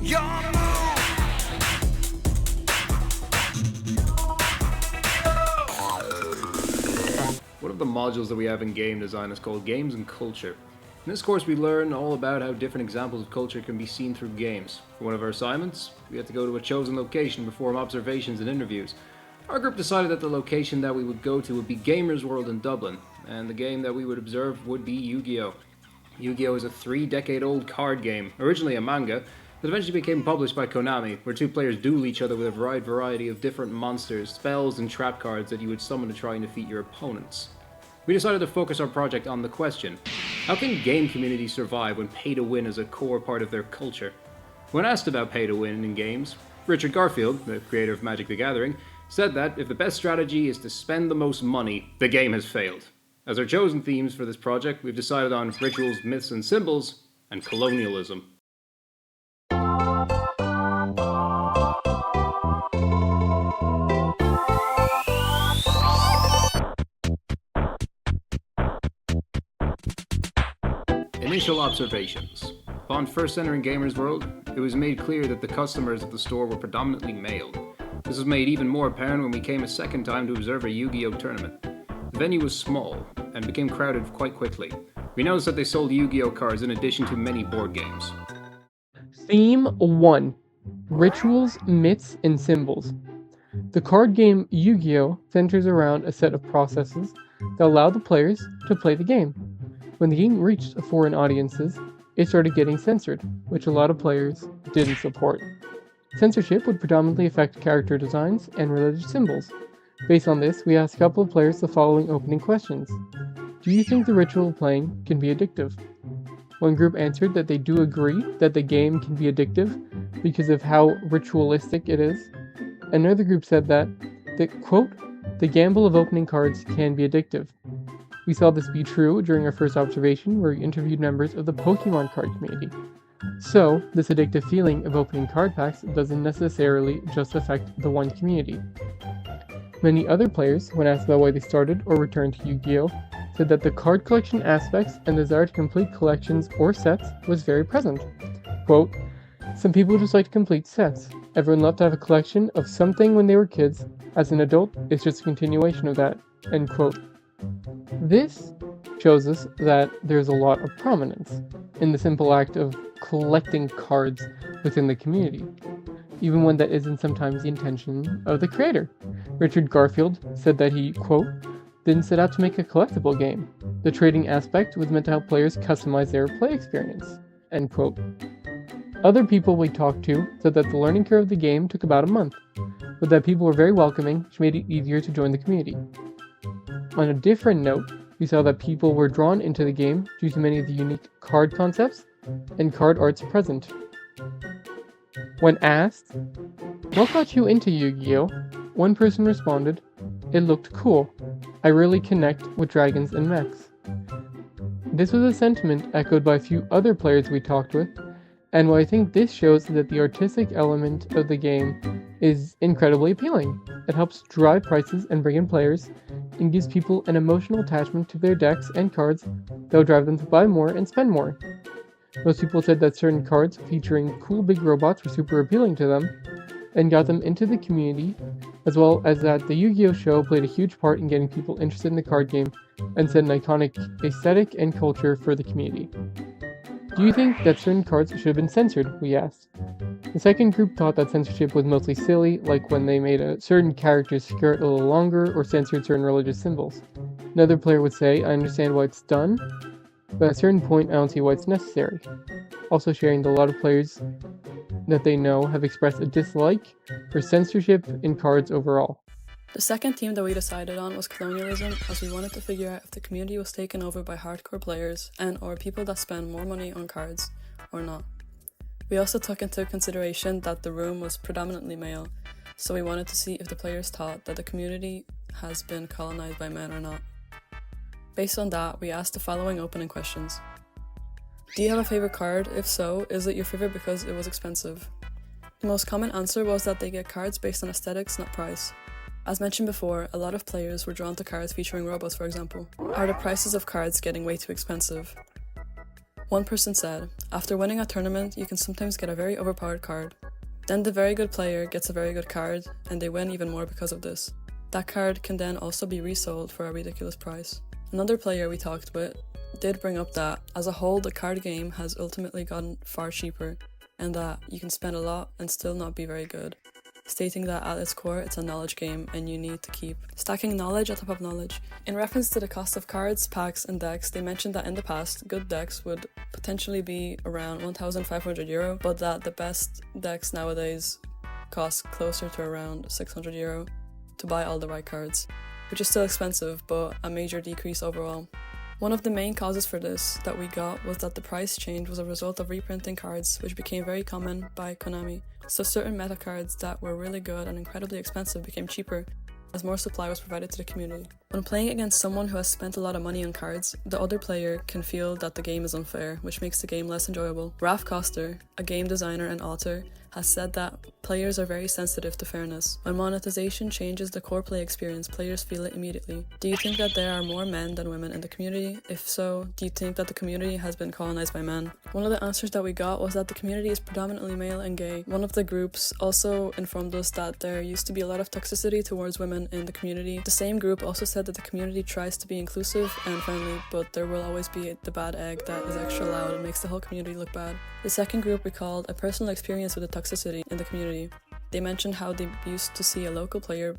your move. One of the modules that we have in game design is called Games and Culture. In this course we learn all about how different examples of culture can be seen through games. For one of our assignments, we had to go to a chosen location, perform observations and interviews. Our group decided that the location that we would go to would be Gamers World in Dublin, and the game that we would observe would be Yu-Gi-Oh! Yu-Gi-Oh! Is a 3-decade-old card game, originally a manga, that eventually became published by Konami, where two players duel each other with a wide variety of different monsters, spells, and trap cards that you would summon to try and defeat your opponents. We decided to focus our project on the question, how can game communities survive when pay-to-win is a core part of their culture? When asked about pay-to-win in games, Richard Garfield, the creator of Magic the Gathering, said that if the best strategy is to spend the most money, the game has failed. As our chosen themes for this project, we've decided on rituals, myths and symbols, and colonialism. Initial observations. Upon first entering Gamers World, it was made clear that the customers of the store were predominantly male. This was made even more apparent when we came a second time to observe a Yu-Gi-Oh! Tournament. The venue was small, and became crowded quite quickly. We noticed that they sold Yu-Gi-Oh! Cards in addition to many board games. Theme 1. Rituals, Myths, and Symbols. The card game Yu-Gi-Oh! Centers around a set of processes that allow the players to play the game. When the game reached foreign audiences, it started getting censored, which a lot of players didn't support. Censorship would predominantly affect character designs and religious symbols. Based on this, we asked a couple of players the following opening questions. Do you think the ritual of playing can be addictive? One group answered that they do agree that the game can be addictive because of how ritualistic it is. Another group said that, quote, the gamble of opening cards can be addictive. We saw this be true during our first observation where we interviewed members of the Pokemon card community. So, this addictive feeling of opening card packs doesn't necessarily just affect the one community. Many other players, when asked about why they started or returned to Yu-Gi-Oh!, said that the card collection aspects and desire to complete collections or sets was very present. Quote, some people just like to complete sets. Everyone loved to have a collection of something when they were kids. As an adult, it's just a continuation of that. End quote. This shows us that there's a lot of prominence in the simple act of collecting cards within the community, even when that isn't sometimes the intention of the creator. Richard Garfield said that he, quote, didn't set out to make a collectible game. The trading aspect was meant to help players customize their play experience, end quote. Other people we talked to said that the learning curve of the game took about a month, but that people were very welcoming, which made it easier to join the community. On a different note, we saw that people were drawn into the game due to many of the unique card concepts and card arts present. When asked, what got you into Yu-Gi-Oh?, one person responded, it looked cool. I really connect with dragons and mechs. This was a sentiment echoed by a few other players we talked with, and what I think this shows is that the artistic element of the game is incredibly appealing. It helps drive prices and bring in players, and gives people an emotional attachment to their decks and cards that will drive them to buy more and spend more. Most people said that certain cards featuring cool big robots were super appealing to them, and got them into the community, as well as that the Yu-Gi-Oh! Show played a huge part in getting people interested in the card game and set an iconic aesthetic and culture for the community. Do you think that certain cards should have been censored? We asked. The second group thought that censorship was mostly silly, like when they made a certain character's skirt a little longer or censored certain religious symbols. Another player would say, I understand why it's done, but at a certain point I don't see why it's necessary. Also sharing that a lot of players that they know have expressed a dislike for censorship in cards overall. The second theme that we decided on was colonialism, as we wanted to figure out if the community was taken over by hardcore players and or people that spend more money on cards or not. We also took into consideration that the room was predominantly male, so we wanted to see if the players thought that the community has been colonized by men or not. Based on that, we asked the following opening questions. Do you have a favorite card? If so, is it your favorite because it was expensive? The most common answer was that they get cards based on aesthetics, not price. As mentioned before, a lot of players were drawn to cards featuring robots, for example. Are the prices of cards getting way too expensive? One person said, after winning a tournament, you can sometimes get a very overpowered card. Then the very good player gets a very good card, and they win even more because of this. That card can then also be resold for a ridiculous price. Another player we talked with did bring up that, as a whole, the card game has ultimately gotten far cheaper, and that you can spend a lot and still not be very good, stating that at its core it's a knowledge game and you need to keep stacking knowledge on top of knowledge. In reference to the cost of cards, packs and decks, they mentioned that in the past, good decks would potentially be around €1,500, but that the best decks nowadays cost closer to around €600 to buy all the right cards, which is still expensive, but a major decrease overall. One of the main causes for this that we got was that the price change was a result of reprinting cards, which became very common by Konami. So certain meta cards that were really good and incredibly expensive became cheaper as more supply was provided to the community. When playing against someone who has spent a lot of money on cards, the other player can feel that the game is unfair, which makes the game less enjoyable. Ralph Koster, a game designer and author, has said that players are very sensitive to fairness. When monetization changes the core play experience, players feel it immediately. Do you think that there are more men than women in the community? If so, do you think that the community has been colonized by men? One of the answers that we got was that the community is predominantly male and gay. One of the groups also informed us that there used to be a lot of toxicity towards women in the community. The same group also said that the community tries to be inclusive and friendly, but there will always be the bad egg that is extra loud and makes the whole community look bad. The second group recalled a personal experience with the toxicity in the community. They mentioned how they used to see a local player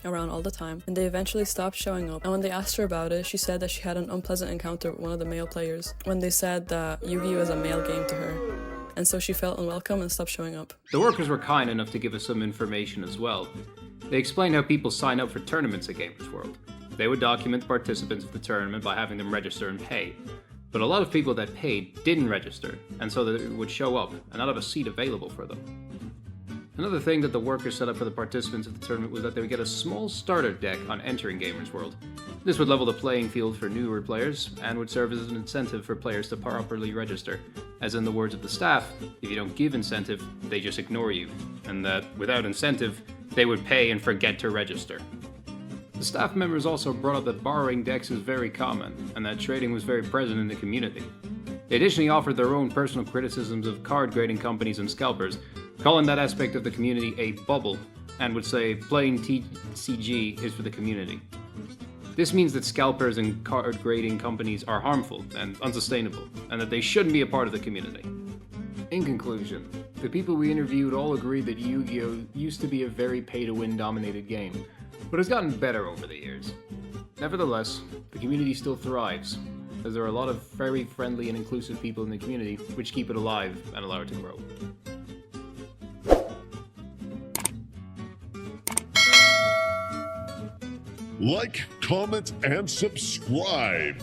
around all the time, and they eventually stopped showing up. And when they asked her about it, she said that she had an unpleasant encounter with one of the male players when they said that Yu-Gi-Oh is a male game to her, and so she felt unwelcome and stopped showing up. The workers were kind enough to give us some information as well. They explained how people sign up for tournaments at Gamers World. They would document the participants of the tournament by having them register and pay. But a lot of people that paid didn't register, and so they would show up and not have a seat available for them. Another thing that the workers set up for the participants of the tournament was that they would get a small starter deck on entering Gamers World. This would level the playing field for newer players, and would serve as an incentive for players to properly register. As in the words of the staff, if you don't give incentive, they just ignore you, and that without incentive, they would pay and forget to register. The staff members also brought up that borrowing decks was very common, and that trading was very present in the community. They additionally offered their own personal criticisms of card grading companies and scalpers, calling that aspect of the community a bubble, and would say playing TCG is for the community. This means that scalpers and card grading companies are harmful and unsustainable, and that they shouldn't be a part of the community. In conclusion, the people we interviewed all agreed that Yu-Gi-Oh! Used to be a very pay-to-win dominated game, but has gotten better over the years. Nevertheless, the community still thrives, as there are a lot of very friendly and inclusive people in the community which keep it alive and allow it to grow. Like, comment, and subscribe.